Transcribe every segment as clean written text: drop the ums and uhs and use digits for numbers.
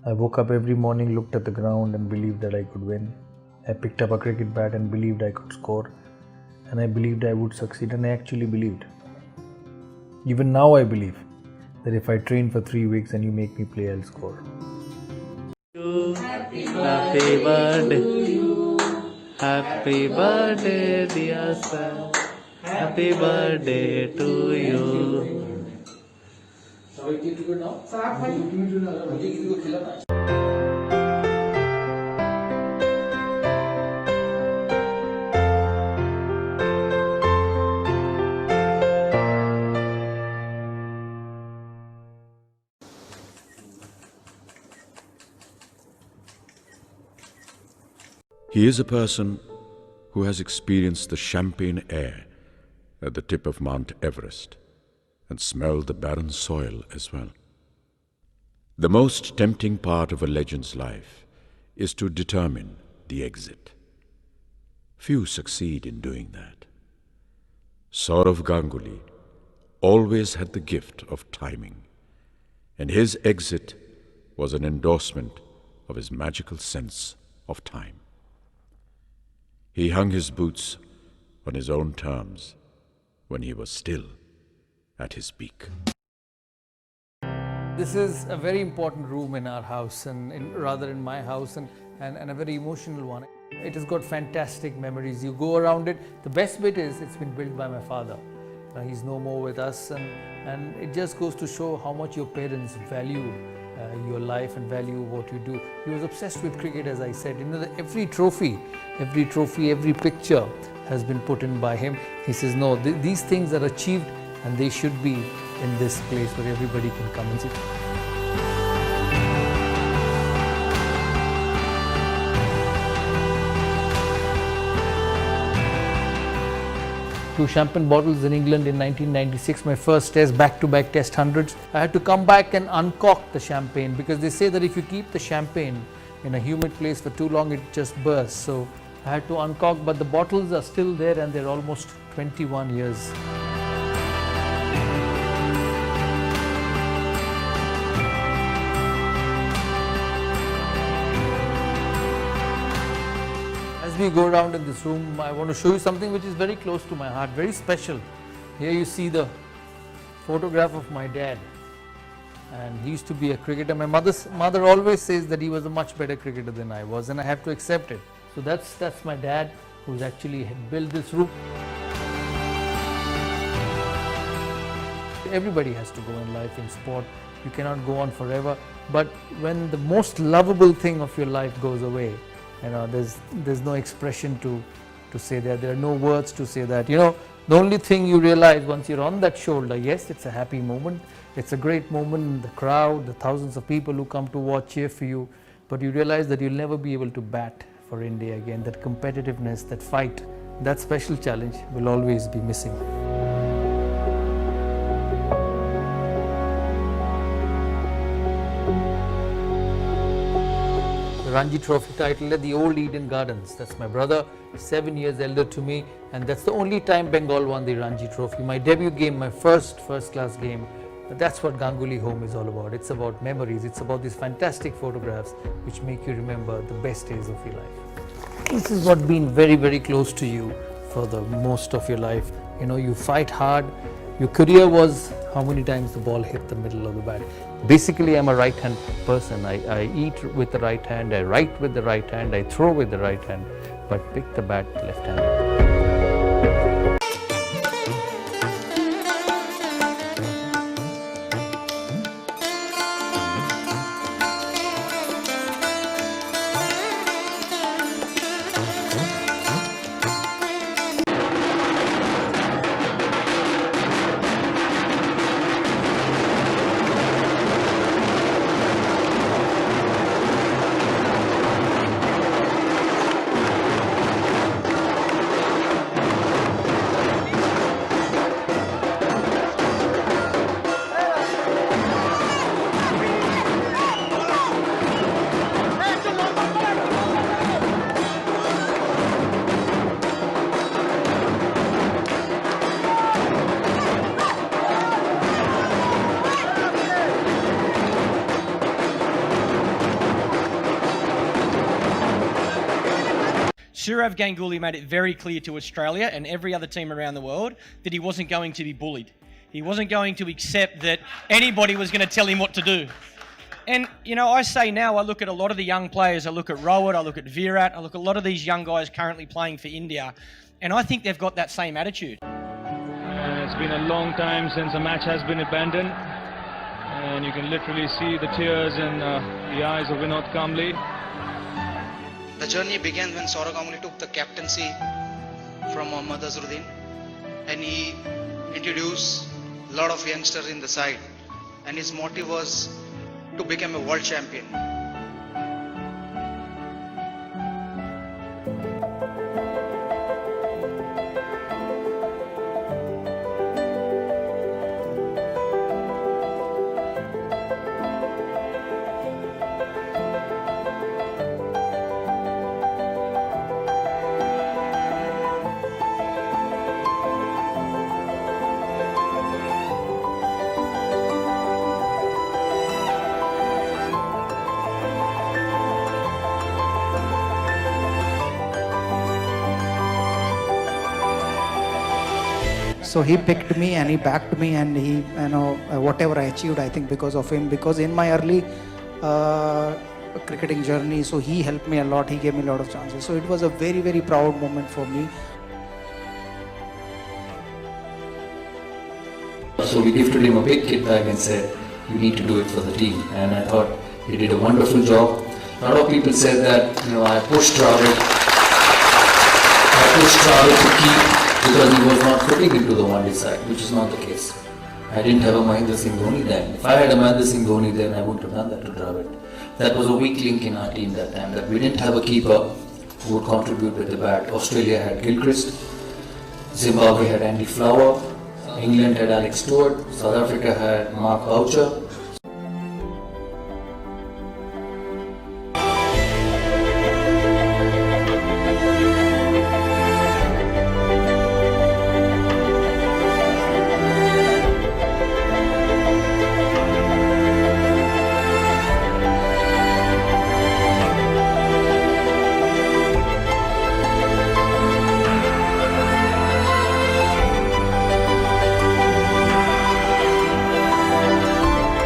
I woke up every morning, looked at the ground and believed that I could win. I picked up a cricket bat and believed I could score. And I believed I would succeed, and I actually believed. Even now I believe that if I train for 3 weeks and you make me play, I'll score. Happy birthday, happy birthday, dear sir. Happy birthday to you. He is a person who has experienced the champagne air at the tip of Mount Everest and smelled the barren soil as well. The most tempting part of a legend's life is to determine the exit. Few succeed in doing that. Sourav Ganguly always had the gift of timing, and his exit was an endorsement of his magical sense of time. He hung his boots on his own terms when he was still at his peak. This is a very important room in our house, and rather in my house, and a very emotional one. It has got fantastic memories. You go around it. The best bit is it's been built by my father. He's no more with us, and it just goes to show how much your parents value your life and value what you do. He was obsessed with cricket, as I said. You know, every trophy, every picture has been put in by him. He says, no, these things are achieved and they should be in this place where everybody can come and see. Two champagne bottles in England in 1996, my first test, back-to-back test hundreds. I had to come back and uncork the champagne because they say that if you keep the champagne in a humid place for too long, it just bursts. So I had to uncork, but the bottles are still there and they're almost 21 years. As we go around in this room, I want to show you something which is very close to my heart, very special. Here you see the photograph of my dad, and he used to be a cricketer. My mother always says that he was a much better cricketer than I was, and I have to accept it. So that's my dad, who's actually built this room. Everybody has to go in life, in sport. You cannot go on forever, but when the most lovable thing of your life goes away, you know, there's no expression to say that. There are no words to say that. You know, the only thing you realize once you're on that shoulder, yes, it's a happy moment. It's a great moment, the crowd, the thousands of people who come to watch, cheer for you. But you realize that you'll never be able to bat for India again. That competitiveness, that fight, that special challenge will always be missing. Ranji Trophy title at the old Eden Gardens. That's my brother, 7 years elder to me, and that's the only time Bengal won the Ranji Trophy. My debut game, my first class game. That's what Ganguly Home is all about. It's about memories. It's about these fantastic photographs which make you remember the best days of your life. This is what been very, very close to you for the most of your life. You know, you fight hard. Your career was how many times the ball hit the middle of the bat. Basically, I'm a right-hand person. I eat with the right hand, I write with the right hand, I throw with the right hand, but pick the bat left-handed. Sourav Ganguly made it very clear to Australia and every other team around the world that he wasn't going to be bullied. He wasn't going to accept that anybody was going to tell him what to do. And, you know, I say now, I look at a lot of the young players, I look at Rohit, I look at Virat, I look at a lot of these young guys currently playing for India, and I think they've got that same attitude. It's been a long time since a match has been abandoned, and you can literally see the tears in the eyes of Vinod Kamble. The journey began when Sourav Ganguly took the captaincy from Mohammad Azharuddin, and he introduced a lot of youngsters in the side, and his motive was to become a world champion. So he picked me and he backed me, and he, whatever I achieved, I think because of him. Because in my early cricketing journey, so he helped me a lot. He gave me a lot of chances. So it was a very, very proud moment for me. So we gifted him a big kit bag and said, "You need to do it for the team." And I thought he did a wonderful job. A lot of people said that, I pushed Dravid to keep because he was not fitting into the one-day side, which is not the case. I didn't have a Mahendra Singh Dhoni then. If I had a Mahendra Singh Dhoni then, I wouldn't have done that to Dravid. That was a weak link in our team that time, that we didn't have a keeper who would contribute with the bat. Australia had Gilchrist, Zimbabwe had Andy Flower, England had Alex Stewart, South Africa had Mark Boucher.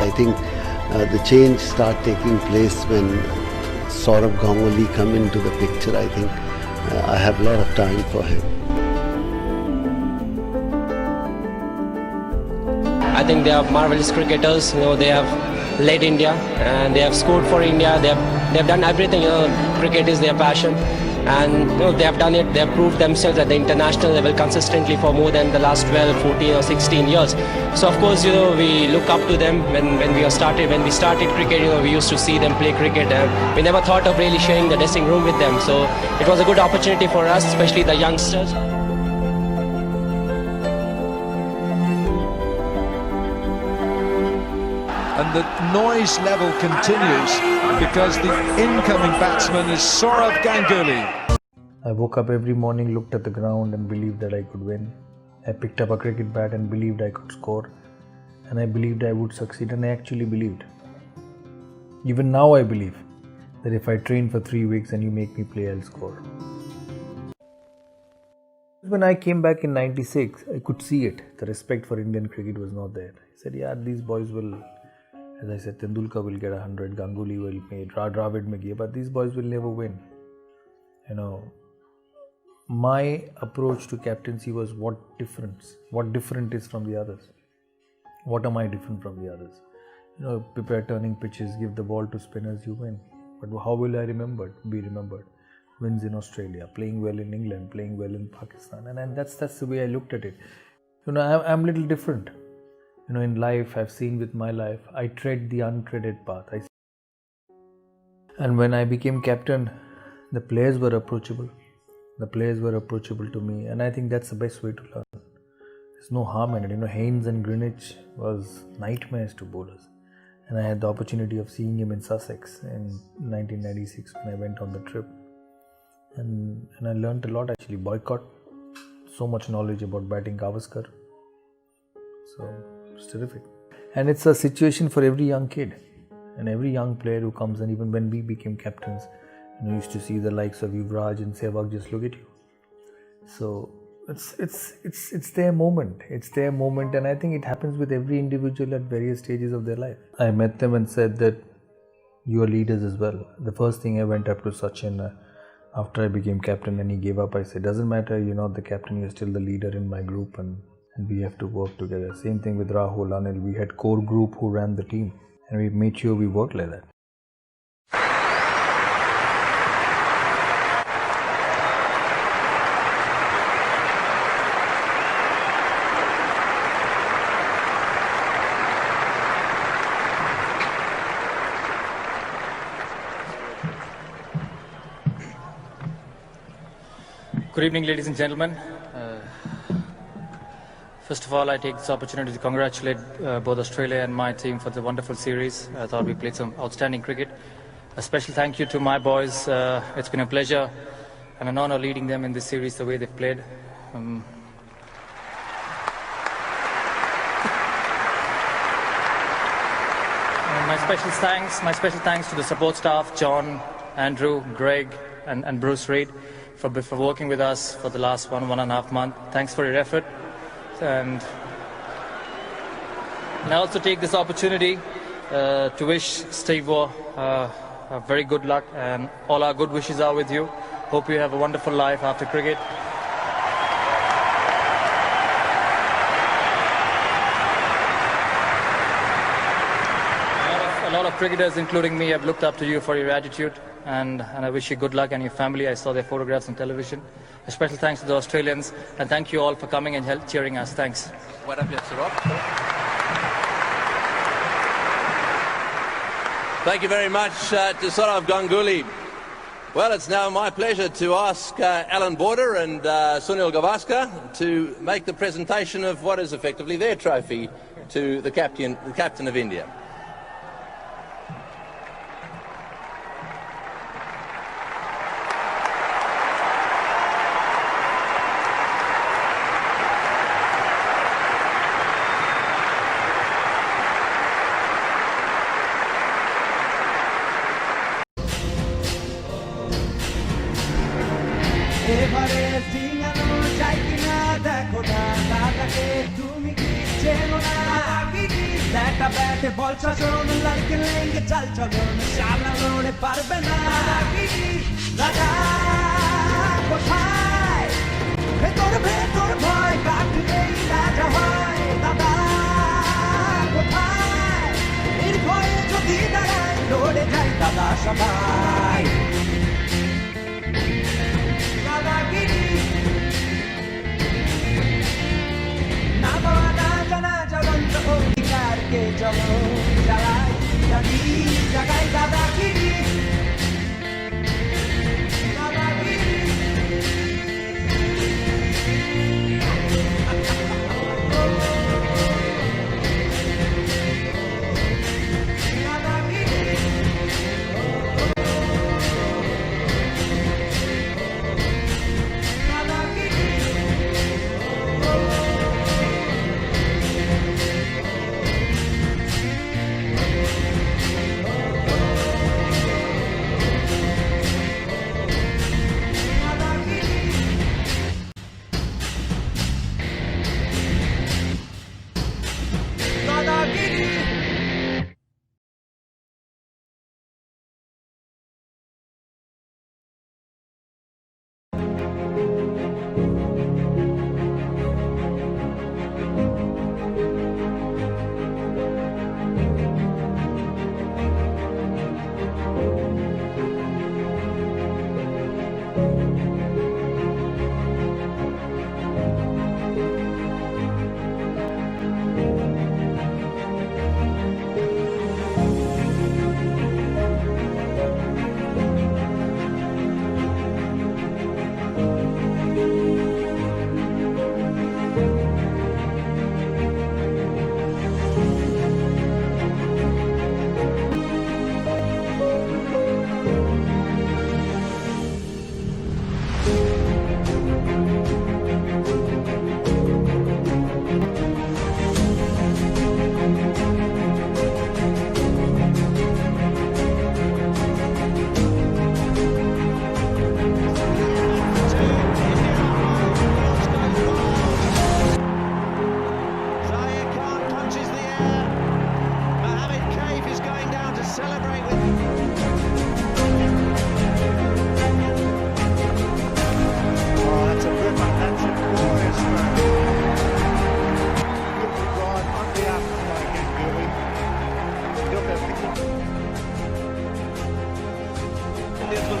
I think the change start taking place when Sourav Ganguly come into the picture. I think I have a lot of time for him. I think they are marvelous cricketers. They have led India and they have scored for India. They have done everything. Cricket is their passion, and they have done it. They have proved themselves at the international level consistently for more than the last 12, 14 or 16 years. So of course, we look up to them. When we started cricket, we used to see them play cricket, and we never thought of really sharing the dressing room with them. So it was a good opportunity for us, especially the youngsters. And the noise level continues because the incoming batsman is Sourav Ganguly. I woke up every morning, looked at the ground and believed that I could win. I picked up a cricket bat and believed I could score. And I believed I would succeed, and I actually believed. Even now I believe that if I train for 3 weeks and you make me play, I'll score. When I came back in 96, I could see it. The respect for Indian cricket was not there. I said, yeah, these boys will, as I said, Tendulkar will get 100, Ganguly will make, Dravid may give, but these boys will never win. My approach to captaincy was what different is from the others. What am I different from the others? Prepare turning pitches, give the ball to spinners, you win. But how will I be remembered? Wins in Australia, playing well in England, playing well in Pakistan, and that's the way I looked at it. I'm a little different. In life, I've seen with my life, I tread the untreaded path. And when I became captain, the players were approachable. The players were approachable to me, and I think that's the best way to learn. There's no harm in it. Haynes and Greenwich was nightmares to bowlers. And I had the opportunity of seeing him in Sussex in 1996 when I went on the trip. And I learned a lot actually. Boycott, so much knowledge about batting Gavaskar. So it's terrific. And it's a situation for every young kid and every young player who comes, and even when we became captains, And you used to see the likes of Yuvraj and Sehwag just look at you. So it's their moment. It's their moment, and I think it happens with every individual at various stages of their life. I met them and said that you are leaders as well. The first thing I went up to Sachin after I became captain and he gave up, I said, doesn't matter, you're not the captain, you're still the leader in my group, and we have to work together. Same thing with Rahul, Anil. We had core group who ran the team, and we made sure we worked like that. Good evening, ladies and gentlemen. First of all, I take this opportunity to congratulate both Australia and my team for the wonderful series. I thought we played some outstanding cricket. A special thank you to my boys. It's been a pleasure and an honor leading them in this series the way they've played. My special thanks to the support staff, John, Andrew, Greg, and Bruce Reid, for working with us for the last one and a half month. Thanks for your effort. And I also take this opportunity to wish Steve Waugh a very good luck, and all our good wishes are with you. Hope you have a wonderful life after cricket. A lot of cricketers, including me, have looked up to you for your attitude, and I wish you good luck and your family. I saw their photographs on television. A special thanks to the Australians, and thank you all for coming and cheering us. Thanks. Thank you very much to Sourav Ganguly. Well, it's now my pleasure to ask Alan Border and Sunil Gavaskar to make the presentation of what is effectively their trophy to the captain of India.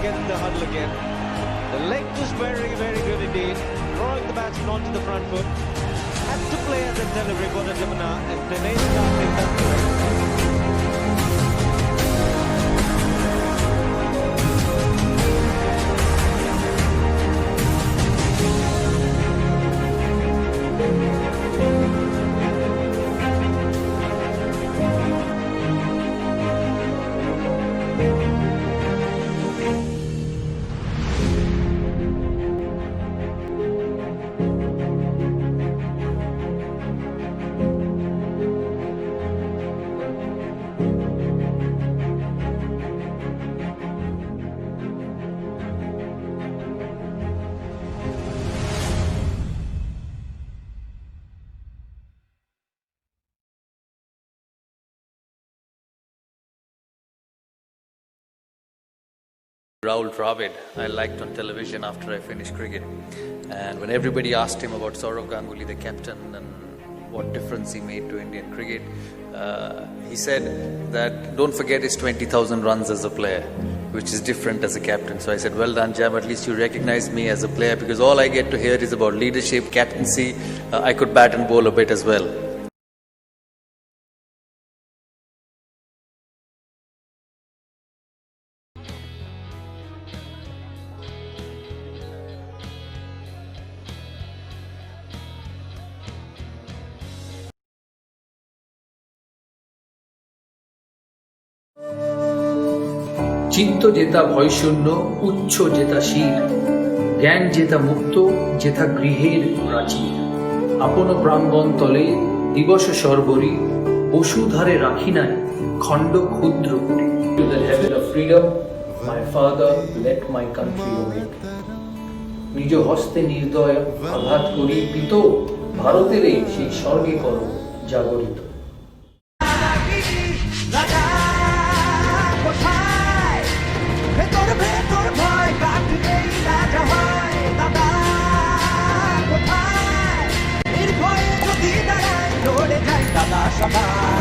get in the huddle again. The length was very, very good indeed. Throwing the batsman onto the front foot. Had to play at the delivery for the Dimana, and Dinesh Karthik done correct. Rahul Dravid, I liked on television after I finished cricket. And when everybody asked him about Sourav Ganguly, the captain, and what difference he made to Indian cricket, he said that don't forget his 20,000 runs as a player, which is different as a captain. So I said, well done, Jam, at least you recognize me as a player, because all I get to hear is about leadership, captaincy. I could bat and bowl a bit as well. চিত্ত জেতা ভয়শূন্য, উচ্চ জেতা শির, জ্ঞান জেতা মুক্ত, জেতা গৃহের প্রাচীর। আপন প্রাঙ্গণ তলে দিবস সর্বরী, বসুধারে রাখি নাই খণ্ড ক্ষুদ্র করি। To the heaven of freedom, my father, let my country awake. নিজ হস্তে নির্দয় আঘাত করি পিত, ভারতের সেই স্বর্গে করো জাগরিত। Dada,